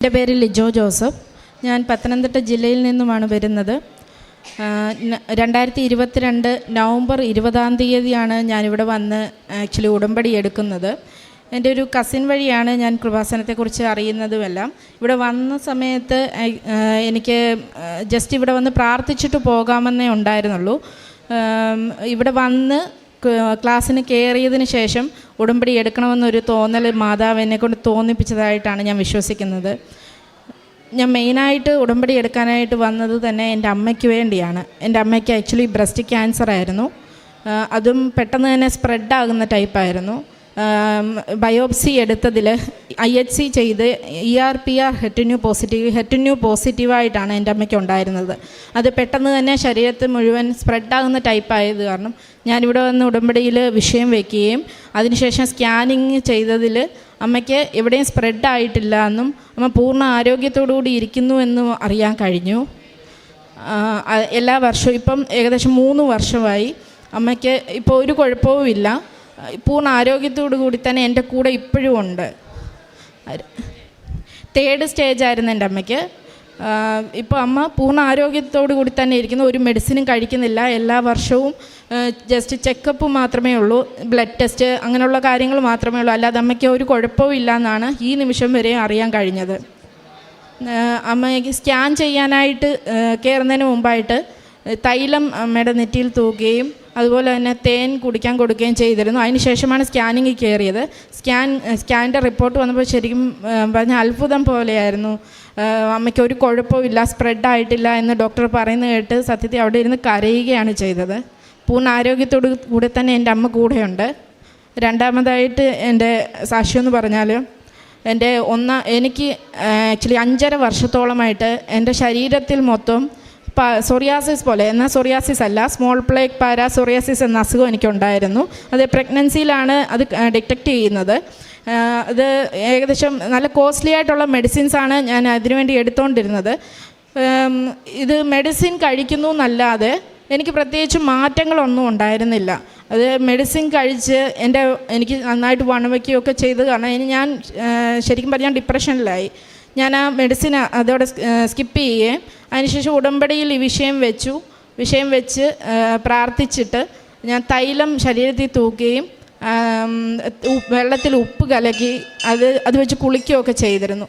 എൻ്റെ പേര് ലിജോ ജോസഫ്. ഞാൻ പത്തനംതിട്ട ജില്ലയിൽ നിന്നുമാണ് വരുന്നത്. 2022 നവംബർ 20 ഞാനിവിടെ വന്ന് ആക്ച്വലി ഉടമ്പടി എടുക്കുന്നത്. എൻ്റെ ഒരു കസിൻ വഴിയാണ് ഞാൻ കൃപാസനത്തെക്കുറിച്ച് അറിയുന്നതുമെല്ലാം. ഇവിടെ വന്ന സമയത്ത് എനിക്ക് ജസ്റ്റ് ഇവിടെ വന്ന് പ്രാർത്ഥിച്ചിട്ട് പോകാമെന്നേ ഉണ്ടായിരുന്നുള്ളൂ. ഇവിടെ വന്ന് ക്ലാസ്സിന് കയറിയതിന് ശേഷം ഉടമ്പടി എടുക്കണമെന്നൊരു തോന്നൽ മാതാവ് എന്നെ കൊണ്ട് തോന്നിപ്പിച്ചതായിട്ടാണ് ഞാൻ വിശ്വസിക്കുന്നത്. ഞാൻ മെയിനായിട്ട് ഉടമ്പടി എടുക്കാനായിട്ട് വന്നത് തന്നെ എൻ്റെ അമ്മയ്ക്ക് വേണ്ടിയാണ്. എൻ്റെ അമ്മയ്ക്ക് ആക്ച്വലി ബ്രസ്റ്റ് ക്യാൻസർ ആയിരുന്നു. അതും പെട്ടെന്ന് തന്നെ സ്പ്രെഡാകുന്ന ടൈപ്പായിരുന്നു. ബയോപ്സി എടുത്തതിൽ IHC ചെയ്ത് ERPR ഹെറ്റന്യൂ പോസിറ്റീവായിട്ടാണ് എൻ്റെ അമ്മയ്ക്ക് ഉണ്ടായിരുന്നത്. അത് പെട്ടെന്ന് തന്നെ ശരീരത്തിൽ മുഴുവൻ സ്പ്രെഡാകുന്ന ടൈപ്പായത് കാരണം ഞാനിവിടെ വന്ന് ഉടമ്പടിയിൽ വിഷയം വയ്ക്കുകയും അതിനുശേഷം സ്കാനിങ് ചെയ്തതിൽ അമ്മയ്ക്ക് എവിടെയും സ്പ്രെഡായിട്ടില്ല എന്നും അമ്മ പൂർണ്ണ ആരോഗ്യത്തോടു കൂടി ഇരിക്കുന്നു എന്നും അറിയാൻ കഴിഞ്ഞു. എല്ലാ വർഷവും ഇപ്പം ഏകദേശം 3 വർഷമായി അമ്മയ്ക്ക് ഇപ്പോൾ ഒരു കുഴപ്പവുമില്ല. പൂർണ്ണ ആരോഗ്യത്തോടു കൂടി തന്നെ എൻ്റെ കൂടെ ഇപ്പോഴും ഉണ്ട്. 3rd സ്റ്റേജായിരുന്നു എൻ്റെ അമ്മയ്ക്ക്. ഇപ്പോൾ അമ്മ പൂർണ്ണ ആരോഗ്യത്തോടു കൂടി തന്നെ ഇരിക്കുന്നു. ഒരു മെഡിസിനും കഴിക്കുന്നില്ല. എല്ലാ വർഷവും ജസ്റ്റ് ചെക്കപ്പ് മാത്രമേ ഉള്ളൂ, ബ്ലഡ് ടെസ്റ്റ് അങ്ങനെയുള്ള കാര്യങ്ങൾ മാത്രമേ ഉള്ളൂ. അല്ലാതെ അമ്മയ്ക്ക് ഒരു കുഴപ്പവും ഇല്ല എന്നാണ് ഈ നിമിഷം വരെ അറിയാൻ കഴിഞ്ഞത്. അമ്മയ്ക്ക് സ്കാൻ ചെയ്യാനായിട്ട് കയറുന്നതിന് മുമ്പായിട്ട് തൈലം അമ്മയുടെ നെറ്റിയിൽ തൂക്കുകയും അതുപോലെ തന്നെ തേൻ കുടിക്കാൻ കൊടുക്കുകയും ചെയ്തിരുന്നു. അതിന് ശേഷമാണ് സ്കാനിങ് കയറിയത്. സ്കാനിൻ്റെ റിപ്പോർട്ട് വന്നപ്പോൾ ശരിക്കും പറഞ്ഞാൽ അത്ഭുതം പോലെയായിരുന്നു. അമ്മയ്ക്ക് ഒരു കുഴപ്പമില്ല, സ്പ്രെഡായിട്ടില്ല എന്ന് ഡോക്ടർ പറയുന്നത് കേട്ട് സത്യത്തിൽ അവിടെ ഇരുന്ന് കരയുകയാണ് ചെയ്തത്. പൂർണ്ണ ആരോഗ്യത്തോടു കൂടി തന്നെ എൻ്റെ അമ്മ കൂടെയുണ്ട്. രണ്ടാമതായിട്ട് എൻ്റെ സാക്ഷ്യം എന്ന് പറഞ്ഞാൽ എനിക്ക് ആക്ച്വലി 5.5 വർഷത്തോളമായിട്ട് എൻ്റെ ശരീരത്തിൽ മൊത്തം സോറിയാസിസ് പോലെ, എന്നാൽ സോറിയാസിസ് അല്ല, സ്മോൾ പ്ലേഗ് പാരാസോറിയാസിസ് എന്ന അസുഖം എനിക്കുണ്ടായിരുന്നു. അത് പ്രഗ്നൻസിയിലാണ് അത് ഡിറ്റക്റ്റ് ചെയ്യുന്നത്. അത് ഏകദേശം നല്ല കോസ്റ്റ്ലി ആയിട്ടുള്ള മെഡിസിൻസാണ് ഞാൻ അതിനുവേണ്ടി എടുത്തുകൊണ്ടിരുന്നത്. ഇത് മെഡിസിൻ കഴിക്കുന്നു എന്നല്ലാതെ എനിക്ക് പ്രത്യേകിച്ച് മാറ്റങ്ങളൊന്നും ഉണ്ടായിരുന്നില്ല. അത് മെഡിസിൻ കഴിച്ച് എനിക്ക് നന്നായിട്ട് വണ്ണം വയ്ക്കുകയൊക്കെ ചെയ്ത് കാരണം ഞാൻ ശരിക്കും പറഞ്ഞാൽ ഡിപ്രഷനിലായി. ഞാൻ ആ മെഡിസിൻ അതോടെ സ്കിപ്പ് ചെയ്യുകയും അതിനുശേഷം ഉടമ്പടിയിൽ ഈ വിഷയം വെച്ച് പ്രാർത്ഥിച്ചിട്ട് ഞാൻ തൈലം ശരീരത്തിൽ തൂക്കുകയും വെള്ളത്തിൽ ഉപ്പ് കലക്കി അത് വെച്ച് കുളിക്കുകയൊക്കെ ചെയ്തിരുന്നു.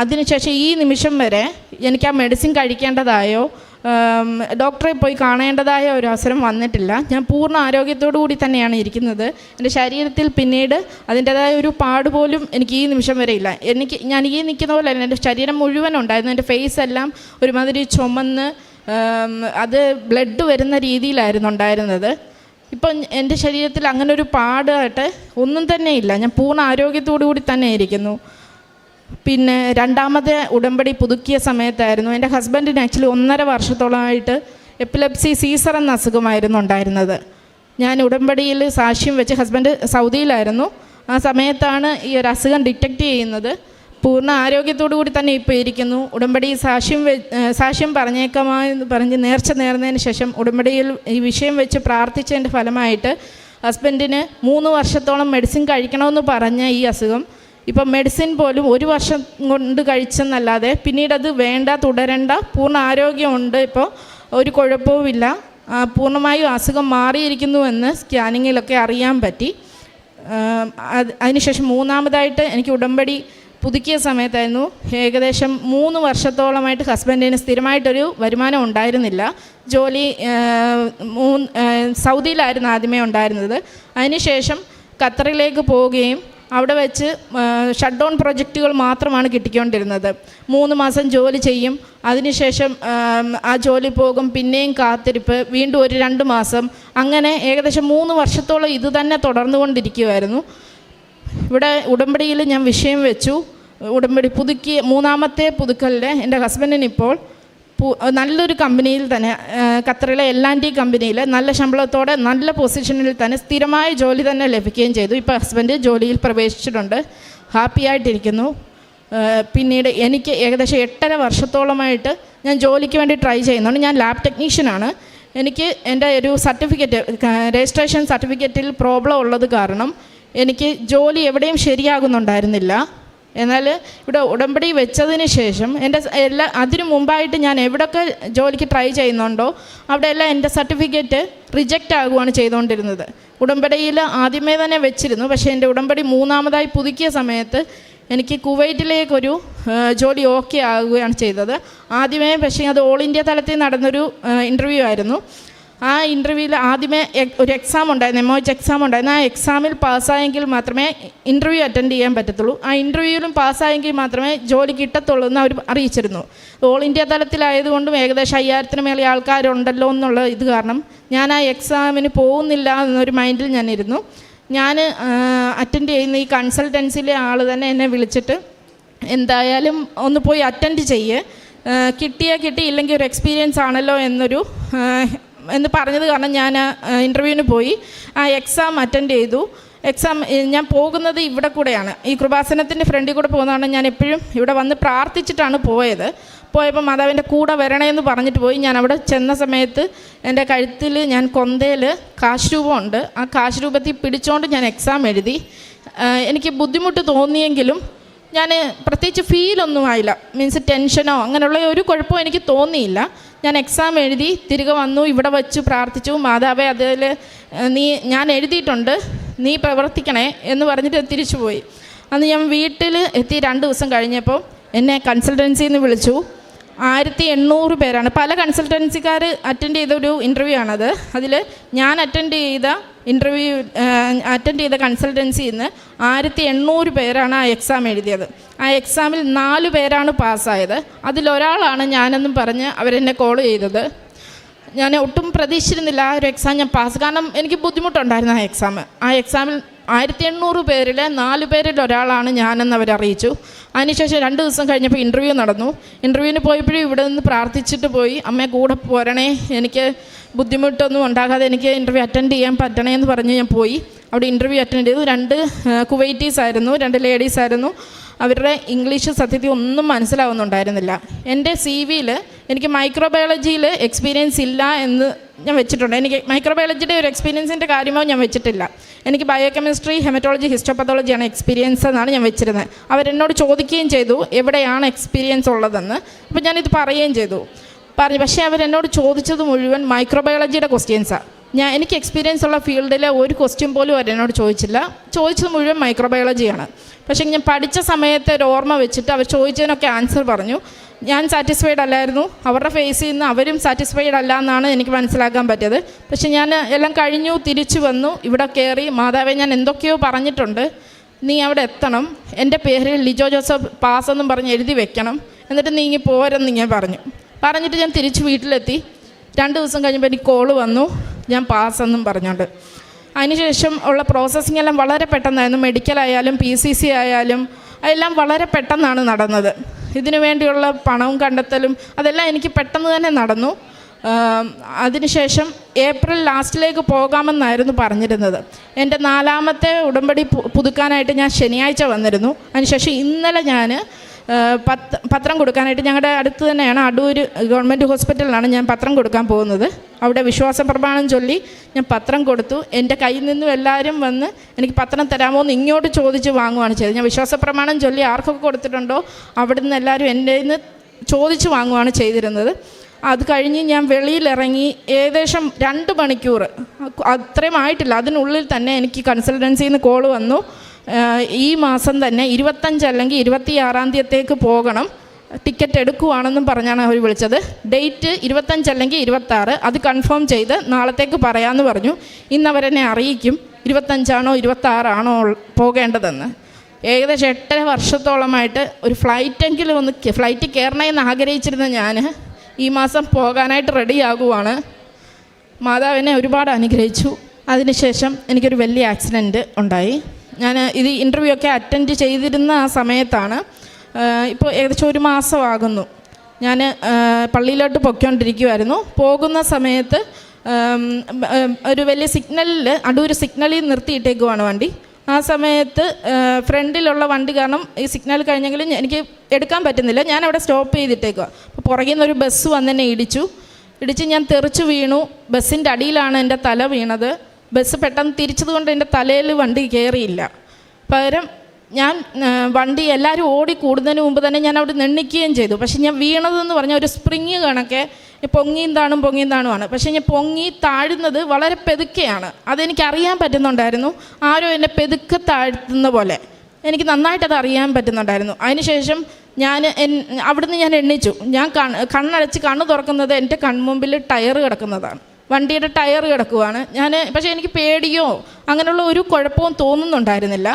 അതിനുശേഷം ഈ നിമിഷം വരെ എനിക്ക് ആ മെഡിസിൻ കഴിക്കേണ്ടതായോ ഡോക്ടറെ പോയി കാണേണ്ടതായ ഒരു അവസരം വന്നിട്ടില്ല. ഞാൻ പൂർണ്ണ ആരോഗ്യത്തോടു കൂടി തന്നെയാണ് ഇരിക്കുന്നത്. എൻ്റെ ശരീരത്തിൽ പിന്നീട് അതിൻ്റേതായ ഒരു പാട് പോലും എനിക്ക് ഈ നിമിഷം വരെ ഇല്ല. ഞാൻ ഈ നിൽക്കുന്ന പോലെ അല്ല, എൻ്റെ ശരീരം മുഴുവൻ ഉണ്ടായിരുന്നു. എൻ്റെ ഫേസ് എല്ലാം ഒരുമാതിരി ചുമന്ന് അത് ബ്ലഡ് വരുന്ന രീതിയിലായിരുന്നു ഉണ്ടായിരുന്നത്. ഇപ്പം എൻ്റെ ശരീരത്തിൽ അങ്ങനെ ഒരു പാടായിട്ട് ഒന്നും തന്നെ ഇല്ല. ഞാൻ പൂർണ്ണ ആരോഗ്യത്തോടു കൂടി തന്നെ ഇരിക്കുന്നു. പിന്നെ രണ്ടാമത്തെ ഉടമ്പടി പുതുക്കിയ സമയത്തായിരുന്നു എൻ്റെ ഹസ്ബൻഡിന് ആക്ച്വലി 1.5 വർഷത്തോളമായിട്ട് എപ്പിലെപ്സി സീസർ എന്ന അസുഖമായിരുന്നു ഉണ്ടായിരുന്നത്. ഞാൻ ഉടമ്പടിയിൽ സാക്ഷ്യം വെച്ച്, ഹസ്ബൻഡ് സൗദിയിലായിരുന്നു, ആ സമയത്താണ് ഈ ഒരു അസുഖം ഡിറ്റക്റ്റ് ചെയ്യുന്നത്. പൂർണ്ണ ആരോഗ്യത്തോടു കൂടി തന്നെ ഇപ്പോൾ ഇരിക്കുന്നു. ഉടമ്പടി സാക്ഷ്യം പറഞ്ഞേക്കാമെന്ന് പറഞ്ഞ് നേർച്ച നേർന്നതിന് ശേഷം ഉടമ്പടിയിൽ ഈ വിഷയം വെച്ച് പ്രാർത്ഥിച്ചതിൻ്റെ ഫലമായിട്ട് ഹസ്ബൻഡിന് 3 വർഷത്തോളം മെഡിസിൻ കഴിക്കണമെന്ന് പറഞ്ഞ ഈ അസുഖം ഇപ്പം മെഡിസിൻ പോലും 1 വർഷം കൊണ്ട് കഴിച്ചെന്നല്ലാതെ പിന്നീട് അത് തുടരണ്ട, പൂർണ്ണ ആരോഗ്യമുണ്ട്. ഇപ്പോൾ ഒരു കുഴപ്പവുമില്ല. പൂർണ്ണമായും അസുഖം മാറിയിരിക്കുന്നുവെന്ന് സ്കാനിങ്ങിലൊക്കെ അറിയാൻ പറ്റി. അതിനുശേഷം മൂന്നാമതായിട്ട് എനിക്ക് ഉടമ്പടി പുതുക്കിയ സമയത്തായിരുന്നു. ഏകദേശം 3 വർഷത്തോളമായിട്ട് ഹസ്ബൻഡിന് സ്ഥിരമായിട്ടൊരു വരുമാനം ഉണ്ടായിരുന്നില്ല. ജോലി സൗദിയിലായിരുന്നു ആദ്യമേ ഉണ്ടായിരുന്നത്. അതിനുശേഷം ഖത്തറിലേക്ക് പോവുകയും അവിടെ വെച്ച് ഷട്ട് ഡൗൺ പ്രൊജക്റ്റുകൾ മാത്രമാണ് കിട്ടിക്കൊണ്ടിരുന്നത്. 3 മാസം ജോലി ചെയ്യും, അതിനുശേഷം ആ ജോലി പോകും, പിന്നെയും കാത്തിരിപ്പ്, വീണ്ടും ഒരു 2 മാസം, അങ്ങനെ ഏകദേശം 3 വർഷത്തോളം ഇത് തന്നെ തുടർന്നുകൊണ്ടിരിക്കുമായിരുന്നു. ഇവിടെ ഉടമ്പടിയിൽ ഞാൻ വിഷയം വെച്ചു. ഉടമ്പടി പുതുക്കി 3ാമത്തെ പുതുക്കലിൽ എൻ്റെ ഹസ്ബൻഡിനിപ്പോൾ നല്ലൊരു കമ്പനിയിൽ തന്നെ, ഖത്തറിലെ L&T കമ്പനിയിൽ നല്ല ശമ്പളത്തോടെ നല്ല പൊസിഷനിൽ തന്നെ സ്ഥിരമായ ജോലി തന്നെ ലഭിക്കുകയും ചെയ്തു. ഇപ്പോൾ ഹസ്ബൻഡ് ജോലിയിൽ പ്രവേശിച്ചിട്ടുണ്ട്, ഹാപ്പി ആയിട്ടിരിക്കുന്നു. പിന്നീട് എനിക്ക് ഏകദേശം 8.5 വർഷത്തോളമായിട്ട് ഞാൻ ജോലിക്ക് വേണ്ടി ട്രൈ ചെയ്യുന്നുണ്ട്. ഞാൻ ലാബ് ടെക്നീഷ്യനാണ്. എനിക്ക് എൻ്റെ ഒരു രജിസ്ട്രേഷൻ സർട്ടിഫിക്കറ്റിൽ പ്രോബ്ലം ഉള്ളത് കാരണം എനിക്ക് ജോലി എവിടെയും ശരിയാകുന്നുണ്ടായിരുന്നില്ല. എന്നാൽ ഇവിടെ ഉടമ്പടി വെച്ചതിന് ശേഷം എൻ്റെ അതിനു മുമ്പായിട്ട് ഞാൻ എവിടെയൊക്കെ ജോലിക്ക് ട്രൈ ചെയ്യുന്നുണ്ടോ അവിടെയെല്ലാം എൻ്റെ സർട്ടിഫിക്കറ്റ് റിജക്റ്റ് ആകുകയാണ് ചെയ്തുകൊണ്ടിരുന്നത്. ഉടമ്പടിയിൽ ആദ്യമേ തന്നെ വെച്ചിരുന്നു, പക്ഷേ എൻ്റെ ഉടമ്പടി മൂന്നാമതായി പുതുക്കിയ സമയത്ത് എനിക്ക് കുവൈറ്റിലേക്കൊരു ജോലി ഓക്കെ ആകുകയാണ് ചെയ്തത്. ആദ്യമേ പക്ഷേ അത് ഓൾ ഇന്ത്യ തലത്തിൽ നടന്നൊരു ഇൻ്റർവ്യൂ ആയിരുന്നു. ആ ഇൻ്റർവ്യൂവിൽ ആദ്യമേ ഒരു എക്സാം ഉണ്ടായിരുന്നു, MOH എക്സാം ഉണ്ടായിരുന്നു. ആ എക്സാമിൽ പാസ്സായെങ്കിൽ മാത്രമേ ഇൻ്റർവ്യൂ അറ്റൻഡ് ചെയ്യാൻ പറ്റത്തുള്ളൂ. ആ ഇൻ്റർവ്യൂവിലും പാസ്സായെങ്കിൽ മാത്രമേ ജോലി കിട്ടത്തുള്ളൂ എന്ന് അവർ അറിയിച്ചിരുന്നു. ഓൾ ഇന്ത്യ തലത്തിലായതുകൊണ്ടും ഏകദേശം 5000 മേലെ ആൾക്കാരുണ്ടല്ലോ എന്നുള്ള ഇത് കാരണം ഞാൻ ആ എക്സാമിന് പോകുന്നില്ല എന്നൊരു മൈൻഡിൽ ഞാനിരുന്നു. ഞാൻ അറ്റൻഡ് ചെയ്യുന്ന ഈ കൺസൾട്ടൻസിയിലെ ആൾ തന്നെ എന്നെ വിളിച്ചിട്ട് എന്തായാലും ഒന്ന് പോയി അറ്റൻഡ് ചെയ്യേ, കിട്ടിയില്ലെങ്കിൽ ഒരു എക്സ്പീരിയൻസ് ആണല്ലോ എന്ന് പറഞ്ഞത് കാരണം ഞാൻ ഇൻ്റർവ്യൂവിന് പോയി ആ എക്സാം അറ്റൻഡ് ചെയ്തു. എക്സാം ഞാൻ പോകുന്നത് ഇവിടെ കൂടെയാണ്, ഈ കൃപാസനത്തിൻ്റെ ഫ്രണ്ടിൽ കൂടെ പോകുന്നതാണ്. ഞാൻ എപ്പോഴും ഇവിടെ വന്ന് പ്രാർത്ഥിച്ചിട്ടാണ് പോയപ്പോൾ മാതാവിൻ്റെ കൂടെ വരണേന്ന് പറഞ്ഞിട്ട് പോയി. ഞാൻ അവിടെ ചെന്ന സമയത്ത് എൻ്റെ കഴുത്തിൽ ഞാൻ കൊന്തയിൽ കാശ് രൂപമുണ്ട്, ആ കാശ് രൂപത്തിൽ പിടിച്ചുകൊണ്ട് ഞാൻ എക്സാം എഴുതി. എനിക്ക് ബുദ്ധിമുട്ട് തോന്നിയെങ്കിലും ഞാൻ പ്രത്യേകിച്ച് ഫീലൊന്നും ആയില്ല, മീൻസ് ടെൻഷനോ അങ്ങനെയുള്ള ഒരു കുഴപ്പവും എനിക്ക് തോന്നിയില്ല. ഞാൻ എക്സാം എഴുതി തിരികെ വന്നു, ഇവിടെ വച്ച് പ്രാർത്ഥിച്ചു, മാതാവേ അതിൽ ഞാൻ എഴുതിയിട്ടുണ്ട്, നീ പ്രവർത്തിക്കണേ എന്ന് പറഞ്ഞിട്ട് തിരിച്ചു പോയി. അന്ന് ഞാൻ വീട്ടിൽ എത്തി 2 ദിവസം കഴിഞ്ഞപ്പോൾ എന്നെ കൺസൾട്ടൻസിയിൽ നിന്ന് വിളിച്ചു. 1800 പേരാണ്, പല കൺസൾട്ടൻസിക്കാർ അറ്റൻഡ് ചെയ്തൊരു ഇൻ്റർവ്യൂ ആണത്. അതിൽ ഞാൻ അറ്റൻഡ് ചെയ്ത കൺസൾട്ടൻസിയിൽ നിന്ന് 1800 പേരാണ് ആ എക്സാം എഴുതിയത്. ആ എക്സാമിൽ 4 പേരാണ് പാസ്സായത്. അതിലൊരാളാണ് ഞാനെന്നും പറഞ്ഞ് അവരെന്നെ കോൾ ചെയ്തത്. ഞാൻ ഒട്ടും പ്രതീക്ഷിച്ചിരുന്നില്ല ആ ഒരു എക്സാം ഞാൻ പാസ്, കാരണം എനിക്ക് ബുദ്ധിമുട്ടുണ്ടായിരുന്നു ആ എക്സാമിൽ 1800 പേരിൽ 4 പേരിൽ ഒരാളാണ് ഞാനെന്ന് അവരറിയിച്ചു. അതിനുശേഷം 2 ദിവസം കഴിഞ്ഞപ്പോൾ ഇൻ്റർവ്യൂ നടന്നു. ഇൻ്റർവ്യൂവിന് പോയപ്പോഴും ഇവിടെ നിന്ന് പ്രാർത്ഥിച്ചിട്ട് പോയി, അമ്മേ കൂടെ പോരണേ, എനിക്ക് ബുദ്ധിമുട്ടൊന്നും ഉണ്ടാകാതെ എനിക്ക് ഇൻ്റർവ്യൂ അറ്റൻഡ് ചെയ്യാൻ പറ്റണേ എന്ന് പറഞ്ഞ് ഞാൻ പോയി. അവിടെ ഇൻ്റർവ്യൂ അറ്റൻഡ് ചെയ്തു. 2 കുവൈറ്റീസ് ആയിരുന്നു, 2 ലേഡീസ് ആയിരുന്നു. അവരുടെ ഇംഗ്ലീഷ് സത്യത്തിൽ ഒന്നും മനസ്സിലാവുന്നുണ്ടായിരുന്നില്ല. എൻ്റെ CV-യിൽ എനിക്ക് മൈക്രോബയോളജിയിൽ എക്സ്പീരിയൻസ് ഇല്ല എന്ന് ഞാൻ വെച്ചിട്ടുണ്ട്. എനിക്ക് മൈക്രോബയോളജിയുടെ ഒരു എക്സ്പീരിയൻസിൻ്റെ കാര്യമോ ഞാൻ വെച്ചിട്ടില്ല. എനിക്ക് ബയോകെമിസ്ട്രി, ഹെമറ്റോളജി, ഹിസ്റ്റോപത്തോളജിയാണ് എക്സ്പീരിയൻസ് എന്നാണ് ഞാൻ വെച്ചിരുന്നത്. അവരെന്നോട് ചോദിക്കുകയും ചെയ്തു എവിടെയാണ് എക്സ്പീരിയൻസ് ഉള്ളതെന്ന്. അപ്പോൾ ഞാനിത് പറയുകയും ചെയ്തു. പക്ഷേ അവരെന്നോട് ചോദിച്ചത് മുഴുവൻ മൈക്രോബയോളജിയുടെ ക്വസ്റ്റ്യൻസാണ്. എനിക്ക് എക്സ്പീരിയൻസ് ഉള്ള ഫീൽഡിലെ ഒരു ക്വസ്റ്റ്യൻ പോലും അവരെന്നോട് ചോദിച്ചത് മുഴുവൻ മൈക്രോബയോളജിയാണ്. പക്ഷേ ഞാൻ പഠിച്ച സമയത്ത് ഒരു ഓർമ്മ വെച്ചിട്ട് അവർ ചോദിച്ചതിനൊക്കെ ആൻസർ പറഞ്ഞു. ഞാൻ സാറ്റിസ്ഫൈഡ് അല്ലായിരുന്നു, അവരുടെ ഫേസിൽ നിന്ന് അവരും സാറ്റിസ്ഫൈഡ് അല്ല എന്നാണ് എനിക്ക് മനസ്സിലാക്കാൻ പറ്റിയത്. പക്ഷേ ഞാൻ എല്ലാം കഴിഞ്ഞു, തിരിച്ചു വന്നു, ഇവിടെ കയറി, മാതാവേ ഞാൻ എന്തൊക്കെയോ പറഞ്ഞിട്ടുണ്ട്, നീ അവിടെ എത്തണം, എൻ്റെ പേര് ലിജോ ജോസഫ് പാസ് എന്നും പറഞ്ഞ് എഴുതി വെക്കണം, എന്നിട്ട് നീ ഇങ്ങ് പോരെന്ന് ഞാൻ പറഞ്ഞിട്ട് ഞാൻ തിരിച്ച് വീട്ടിലെത്തി. 2 ദിവസം കഴിഞ്ഞപ്പോൾ എനിക്ക് കോള് വന്നു, ഞാൻ പാസ്സെന്നും പറഞ്ഞുകൊണ്ട്. അതിനുശേഷം ഉള്ള പ്രോസസ്സിംഗ് എല്ലാം വളരെ പെട്ടെന്നായിരുന്നു. മെഡിക്കലായാലും PCC ആയാലും അതെല്ലാം വളരെ പെട്ടെന്നാണ് നടന്നത്. ഇതിനു വേണ്ടിയുള്ള പണവും കണ്ടെത്തലും അതെല്ലാം എനിക്ക് പെട്ടെന്ന് തന്നെ നടന്നു. അതിനുശേഷം ഏപ്രിൽ ലാസ്റ്റിലേക്ക് പോകാമെന്നായിരുന്നു പറഞ്ഞിരുന്നത്. എൻ്റെ 4ാമത്തെ ഉടമ്പടി പുതുക്കാനായിട്ട് ഞാൻ ശനിയാഴ്ച വന്നിരുന്നു. അതിനുശേഷം ഇന്നലെ ഞാൻ പത്രം കൊടുക്കാനായിട്ട് ഞങ്ങളുടെ അടുത്ത് തന്നെയാണ്, അടൂർ ഗവൺമെൻറ് ഹോസ്പിറ്റലിലാണ് ഞാൻ പത്രം കൊടുക്കാൻ പോകുന്നത്. അവിടെ വിശ്വാസ പ്രമാണം ചൊല്ലി ഞാൻ പത്രം കൊടുത്തു. എൻ്റെ കയ്യിൽ നിന്നും എല്ലാവരും വന്ന് എനിക്ക് പത്രം തരാമോ എന്ന് ഇങ്ങോട്ട് ചോദിച്ച് വാങ്ങുകയാണ് ചെയ്തത്. ഞാൻ വിശ്വാസ പ്രമാണം ചൊല്ലി ആർക്കൊക്കെ കൊടുത്തിട്ടുണ്ടോ അവിടെ നിന്ന് എല്ലാവരും എൻ്റെ നിന്ന് ചോദിച്ച് വാങ്ങുകയാണ് ചെയ്തിരുന്നത്. അത് കഴിഞ്ഞ് ഞാൻ വെളിയിലിറങ്ങി ഏകദേശം 2 മണിക്കൂർ, അത്രയും ആയിട്ടില്ല, അതിനുള്ളിൽ തന്നെ എനിക്ക് കൺസൾട്ടൻസിയിൽ നിന്ന് കോൾ വന്നു. ഈ മാസം തന്നെ 25 അല്ലെങ്കിൽ 26-ാം തീയതിക്ക് പോകണം, ടിക്കറ്റ് എടുക്കുവാണെന്നും പറഞ്ഞാണ് അവർ വിളിച്ചത്. ഡേറ്റ് 25 അല്ലെങ്കിൽ 26, അത് കൺഫേം ചെയ്ത് നാളത്തേക്ക് പറയാമെന്ന് പറഞ്ഞു. ഇന്ന് അവരെന്നെ അറിയിക്കും 25ആണോ 26ആണോ പോകേണ്ടതെന്ന്. ഏകദേശം 8.5 വർഷത്തോളമായിട്ട് ഒരു ഫ്ലൈറ്റ് കയറണമെന്ന് ആഗ്രഹിച്ചിരുന്ന ഞാൻ ഈ മാസം പോകാനായിട്ട് റെഡിയാകുവാണ്. മാതാവിനെ ഒരുപാട് അനുഗ്രഹിച്ചു. അതിനുശേഷം എനിക്കൊരു വലിയ ആക്സിഡൻറ്റ് ഉണ്ടായി. ഞാൻ ഇത് ഇൻ്റർവ്യൂ ഒക്കെ അറ്റൻഡ് ചെയ്തിരുന്ന ആ സമയത്താണ്. ഇപ്പോൾ ഏകദേശം 1 മാസമാകുന്നു. ഞാൻ പള്ളിയിലോട്ട് പൊയ്ക്കൊണ്ടിരിക്കുമായിരുന്നു. പോകുന്ന സമയത്ത് ഒരു വലിയ സിഗ്നലിൽ, അടൂർ സിഗ്നലിൽ നിർത്തിയിട്ടേക്കുവാണ് വണ്ടി. ആ സമയത്ത് ഫ്രണ്ടിലുള്ള വണ്ടി കാരണം ഈ സിഗ്നൽ കഴിഞ്ഞെങ്കിലും എനിക്ക് എടുക്കാൻ പറ്റുന്നില്ല. ഞാൻ അവിടെ സ്റ്റോപ്പ് ചെയ്തിട്ടേക്കുക. അപ്പോൾ പുറകിൽ നിന്നൊരു ബസ് വന്നെന്നെ ഇടിച്ച് ഞാൻ തെറിച്ച് വീണു. ബസ്സിൻ്റെ അടിയിലാണ് എൻ്റെ തല വീണത്. ബസ് പെട്ടെന്ന് തിരിച്ചതുകൊണ്ട് എൻ്റെ തലയിൽ വണ്ടി കയറിയില്ല. പകരം ഞാൻ വണ്ടി എല്ലാവരും ഓടി കൂടുന്നതിന് മുമ്പ് തന്നെ ഞാൻ അവിടെ എണ്ണിക്കുകയും ചെയ്തു. പക്ഷേ ഞാൻ വീണതെന്ന് പറഞ്ഞാൽ ഒരു സ്പ്രിങ് കണക്കെ പൊങ്ങിയും താണുമാണ്. പക്ഷേ ഞാൻ പൊങ്ങി താഴുന്നത് വളരെ പെതുക്കെയാണ്. അതെനിക്കറിയാൻ പറ്റുന്നുണ്ടായിരുന്നു. ആരോ എന്നെ പെതുക്കെ താഴ്ത്തുന്ന പോലെ എനിക്ക് നന്നായിട്ടത് അറിയാൻ പറ്റുന്നുണ്ടായിരുന്നു. അതിനുശേഷം അവിടുന്ന് ഞാൻ എണ്ണിച്ചു. ഞാൻ കണ്ണടച്ച് കണ്ണ് തുറക്കുന്നത് എൻ്റെ കൺമുമ്പിൽ ടയർ കിടക്കുന്നതാണ്. വണ്ടിയുടെ ടയർ കിടക്കുവാണ്. പക്ഷേ എനിക്ക് പേടിയോ അങ്ങനെയുള്ള ഒരു കുഴപ്പവും തോന്നുന്നുണ്ടായിരുന്നില്ല.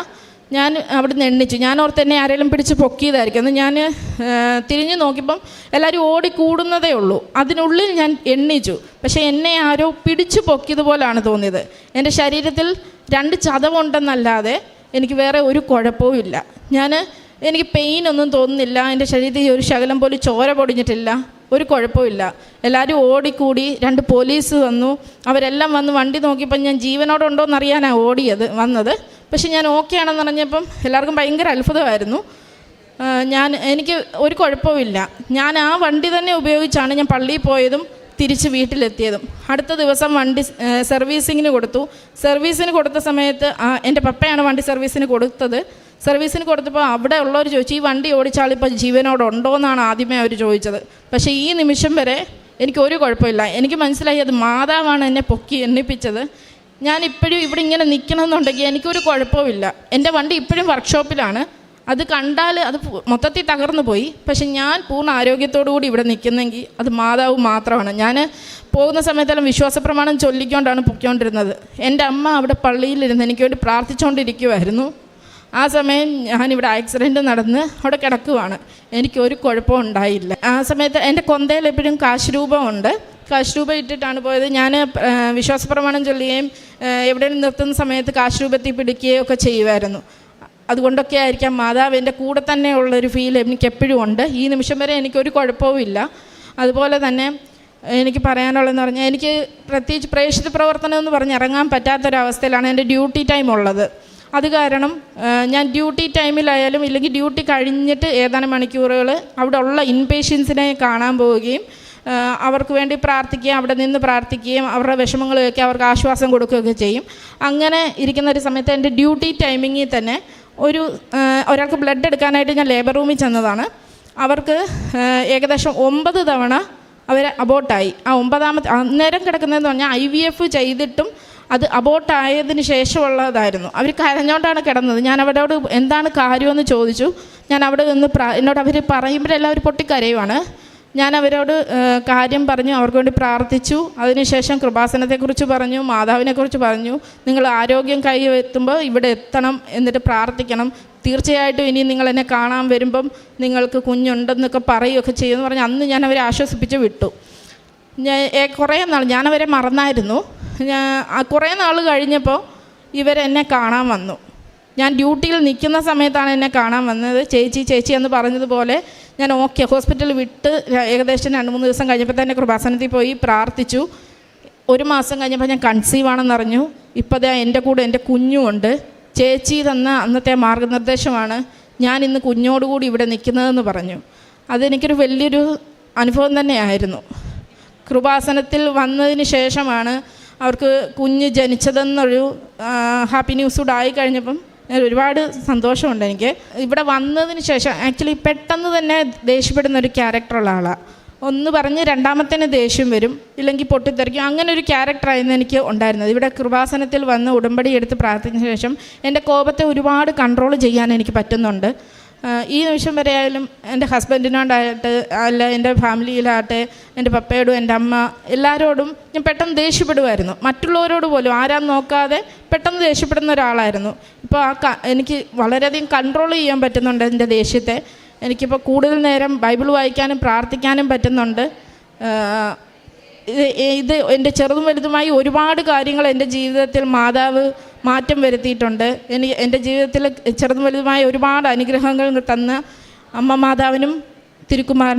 ഞാൻ അവിടുന്ന് എണ്ണിച്ചു. ഞാൻ ഓർത്ത് എന്നെ ആരെങ്കിലും പിടിച്ച് പൊക്കിയതായിരിക്കും. എന്ന് ഞാൻ തിരിഞ്ഞു നോക്കിയപ്പം എല്ലാവരും ഓടിക്കൂടുന്നതേ ഉള്ളൂ. അതിനുള്ളിൽ ഞാൻ എണ്ണിച്ചു. പക്ഷേ എന്നെ ആരോ പിടിച്ചു പൊക്കിയതുപോലാണ് തോന്നിയത്. എൻ്റെ ശരീരത്തിൽ 2 ചതവുണ്ടെന്നല്ലാതെ എനിക്ക് വേറെ ഒരു കുഴപ്പവും ഇല്ല. എനിക്ക് പെയിനൊന്നും തോന്നുന്നില്ല. എൻ്റെ ശരീരത്തിൽ ഒരു ശകലം പോലും ചോര പൊടിഞ്ഞിട്ടില്ല. ഒരു കുഴപ്പമില്ല. എല്ലാവരും ഓടിക്കൂടി. 2 പോലീസ് വന്നു. അവരെല്ലാം വന്ന് വണ്ടി നോക്കിയപ്പം ഞാൻ ജീവനോടെ എന്നറിയാനാണ് വന്നത്. പക്ഷെ ഞാൻ ഓക്കെ ആണെന്ന് പറഞ്ഞപ്പം എല്ലാവർക്കും ഭയങ്കര അത്ഭുതമായിരുന്നു. എനിക്ക് ഒരു കുഴപ്പമില്ല. ഞാൻ ആ വണ്ടി തന്നെ ഉപയോഗിച്ചാണ് ഞാൻ പള്ളിയിൽ പോയതും തിരിച്ച് വീട്ടിലെത്തിയതും. അടുത്ത ദിവസം വണ്ടി സർവീസിങ്ങിന് കൊടുത്തു. സർവീസിന് കൊടുത്ത സമയത്ത് എൻ്റെ പപ്പയാണ് വണ്ടി സർവീസിന് കൊടുത്തത്. സർവീസിന് കൊടുത്തപ്പോൾ അവിടെ ഉള്ളവർ ചോദിച്ചു, ഈ വണ്ടി ഓടിച്ചാളിപ്പോൾ ജീവനോടുണ്ടോ എന്നാണ് ആദ്യമേ അവർ ചോദിച്ചത്. പക്ഷേ ഈ നിമിഷം വരെ എനിക്കൊരു കുഴപ്പമില്ല. എനിക്ക് മനസ്സിലായി അത് മാതാവാണ് എന്നെ പൊക്കി എണ്ണിപ്പിച്ചത്. ഞാനിപ്പോഴും ഇവിടെ ഇങ്ങനെ നിൽക്കണമെന്നുണ്ടെങ്കിൽ എനിക്കൊരു കുഴപ്പമില്ല. എൻ്റെ വണ്ടി ഇപ്പോഴും വർക്ക്ഷോപ്പിലാണ്. അത് കണ്ടാൽ അത് മൊത്തത്തിൽ തകർന്നു പോയി. പക്ഷെ ഞാൻ പൂർണ്ണ ആരോഗ്യത്തോടു കൂടി ഇവിടെ നിൽക്കുന്നെങ്കിൽ അത് മാതാവ് മാത്രമാണ്. ഞാൻ പോകുന്ന സമയത്തെല്ലാം വിശ്വാസ പ്രമാണം ചൊല്ലിക്കൊണ്ടാണ് പൊയ്ക്കൊണ്ടിരുന്നത്. എൻ്റെ അമ്മ അവിടെ പള്ളിയിലിരുന്ന് എനിക്ക് വേണ്ടി പ്രാർത്ഥിച്ചുകൊണ്ടിരിക്കുമായിരുന്നു. ആ സമയം ഞാനിവിടെ ആക്സിഡൻറ്റ് നടന്ന് അവിടെ കിടക്കുവാണ്. എനിക്കൊരു കുഴപ്പവും ഉണ്ടായില്ല. ആ സമയത്ത് എൻ്റെ കൊന്തയിൽ എപ്പോഴും കാശ് രൂപമുണ്ട്. കാശ് രൂപ ഇട്ടിട്ടാണ് പോയത്. ഞാൻ വിശ്വാസ പ്രമാണം ചൊല്ലുകയും എവിടെയെങ്കിലും നിർത്തുന്ന സമയത്ത് കാശ് രൂപത്തിൽ പിടിക്കുകയും ഒക്കെ ചെയ്യുമായിരുന്നു. അതുകൊണ്ടൊക്കെ ആയിരിക്കാം മാതാവ് എൻ്റെ കൂടെ തന്നെ ഉള്ളൊരു ഫീൽ എനിക്ക് എപ്പോഴും ഉണ്ട്. ഈ നിമിഷം വരെ എനിക്കൊരു കുഴപ്പവും ഇല്ല. അതുപോലെ തന്നെ എനിക്ക് പറയാനുള്ളതെന്ന് പറഞ്ഞാൽ എനിക്ക് പ്രത്യേകിച്ച് പ്രേക്ഷിത പ്രവർത്തനം എന്ന് പറഞ്ഞ് ഇറങ്ങാൻ പറ്റാത്തൊരവസ്ഥയിലാണ് എൻ്റെ ഡ്യൂട്ടി ടൈം ഉള്ളത്. അത് കാരണം ഞാൻ ഡ്യൂട്ടി ടൈമിലായാലും ഇല്ലെങ്കിൽ ഡ്യൂട്ടി കഴിഞ്ഞിട്ട് ഏതാനും മണിക്കൂറുകൾ അവിടെ ഉള്ള ഇൻപേഷ്യൻസിനെ കാണാൻ പോവുകയും അവർക്ക് വേണ്ടി പ്രാർത്ഥിക്കുകയും അവിടെ നിന്ന് പ്രാർത്ഥിക്കുകയും അവരുടെ വിഷമങ്ങളൊക്കെ അവർക്ക് ആശ്വാസം കൊടുക്കുകയൊക്കെ ചെയ്യും. അങ്ങനെ ഇരിക്കുന്ന ഒരു സമയത്ത് എൻ്റെ ഡ്യൂട്ടി ടൈമിങ്ങിൽ തന്നെ ഒരാൾക്ക് ബ്ലഡ് എടുക്കാനായിട്ട് ഞാൻ ലേബർ റൂമിൽ ചെന്നതാണ്. അവർക്ക് ഏകദേശം 9 തവണ അവർ അബോട്ടായി. ആ 9ാമത്തെ അന്നേരം കിടക്കുന്നതെന്ന് പറഞ്ഞാൽ IVF ചെയ്തിട്ടും അത് അബോട്ടായതിന് ശേഷമുള്ളതായിരുന്നു. അവർ കരഞ്ഞുകൊണ്ടാണ് കിടന്നത്. ഞാൻ അവരോട് എന്താണ് കാര്യമെന്ന് ചോദിച്ചു. ഞാൻ അവിടെ നിന്ന് എന്നോട് അവർ പറയുമ്പോഴെല്ലാം അവർ പൊട്ടിക്കരയുവാണ്. ഞാൻ അവരോട് കാര്യം പറഞ്ഞു, അവർക്ക് വേണ്ടി പ്രാർത്ഥിച്ചു. അതിനുശേഷം കൃപാസനത്തെക്കുറിച്ച് പറഞ്ഞു, മാതാവിനെക്കുറിച്ച് പറഞ്ഞു. നിങ്ങൾ ആരോഗ്യം കൈവെത്തുമ്പോൾ ഇവിടെ എത്തണം, എന്നിട്ട് പ്രാർത്ഥിക്കണം. തീർച്ചയായിട്ടും ഇനി നിങ്ങൾ എന്നെ കാണാൻ വരുമ്പം നിങ്ങൾക്ക് കുഞ്ഞുണ്ടെന്നൊക്കെ പറയുകയൊക്കെ ചെയ്യുമെന്ന് പറഞ്ഞ് അന്ന് ഞാൻ അവരെ ആശ്വസിപ്പിച്ച് വിട്ടു. കുറേ നാൾ ഞാനവരെ മറന്നായിരുന്നു. കുറേ നാൾ കഴിഞ്ഞപ്പോൾ ഇവരെന്നെ കാണാൻ വന്നു. ഞാൻ ഡ്യൂട്ടിയിൽ നിൽക്കുന്ന സമയത്താണ് എന്നെ കാണാൻ വന്നത്. ചേച്ചി എന്ന് പറഞ്ഞതുപോലെ ഞാൻ ഓക്കെ ഹോസ്പിറ്റലിൽ വിട്ട് ഏകദേശം 2-3 ദിവസം കഴിഞ്ഞപ്പോൾ തന്നെ കൃപാസനത്തിൽ പോയി പ്രാർത്ഥിച്ചു. 1 മാസം കഴിഞ്ഞപ്പോൾ ഞാൻ കൺസീവ് ആണെന്നറിഞ്ഞു. ഇപ്പോൾ എൻ്റെ കൂടെ എൻ്റെ കുഞ്ഞുമുണ്ട്. ചേച്ചി തന്ന അന്നത്തെ മാർഗനിർദ്ദേശമാണ് ഞാൻ ഇന്ന് കുഞ്ഞോടുകൂടി ഇവിടെ നിൽക്കുന്നതെന്ന് പറഞ്ഞു. അതെനിക്കൊരു വലിയൊരു അനുഭവം തന്നെയായിരുന്നു. കൃപാസനത്തിൽ വന്നതിന് ശേഷമാണ് അവർക്ക് കുഞ്ഞ് ജനിച്ചതെന്നൊരു ഹാപ്പി ന്യൂസ് കൂടെ ആയി കഴിഞ്ഞപ്പം ഒരുപാട് സന്തോഷമുണ്ട് എനിക്ക്. ഇവിടെ വന്നതിന് ശേഷം ആക്ച്വലി പെട്ടെന്ന് തന്നെ ദേഷ്യപ്പെടുന്ന ഒരു ക്യാരക്ടറുള്ള ആളാണ്. ഒന്ന് പറഞ്ഞ് രണ്ടാമത്തേന് ദേഷ്യം വരും, ഇല്ലെങ്കിൽ പൊട്ടിത്തെറിക്കും. അങ്ങനെ ഒരു ക്യാരക്ടറായിരുന്നു എനിക്ക് ഉണ്ടായിരുന്നത്. ഇവിടെ കൃപാസനത്തിൽ വന്ന് ഉടമ്പടി എടുത്ത് പ്രാർത്ഥിച്ച ശേഷം എൻ്റെ കോപത്തെ ഒരുപാട് കൺട്രോൾ ചെയ്യാൻ എനിക്ക് പറ്റുന്നുണ്ട്. ഈ നിമിഷം വരെ ആയാലും എൻ്റെ ഹസ്ബൻഡിനോടായിട്ട് അല്ല എൻ്റെ ഫാമിലിയിലാകട്ടെ എൻ്റെ പപ്പയോടും എൻ്റെ അമ്മ എല്ലാവരോടും ഞാൻ പെട്ടെന്ന് ദേഷ്യപ്പെടുമായിരുന്നു. മറ്റുള്ളവരോട് പോലും ആരാന്ന് നോക്കാതെ പെട്ടെന്ന് ദേഷ്യപ്പെടുന്ന ഒരാളായിരുന്നു. ഇപ്പോൾ എനിക്ക് വളരെയധികം കൺട്രോൾ ചെയ്യാൻ പറ്റുന്നുണ്ട് എൻ്റെ ദേഷ്യത്തെ. എനിക്കിപ്പോൾ കൂടുതൽ നേരം ബൈബിൾ വായിക്കാനും പ്രാർത്ഥിക്കാനും പറ്റുന്നുണ്ട്. ഇത് എൻ്റെ ചെറുതും വലുതുമായി ഒരുപാട് കാര്യങ്ങൾ എൻ്റെ ജീവിതത്തിൽ മാതാവ് മാറ്റം വരുത്തിയിട്ടുണ്ട്. എൻ്റെ ജീവിതത്തിൽ ചെറുതും വലുതുമായ ഒരുപാട് അനുഗ്രഹങ്ങൾ തന്ന അമ്മ മാതാവിനും തിരുക്കുമാരനും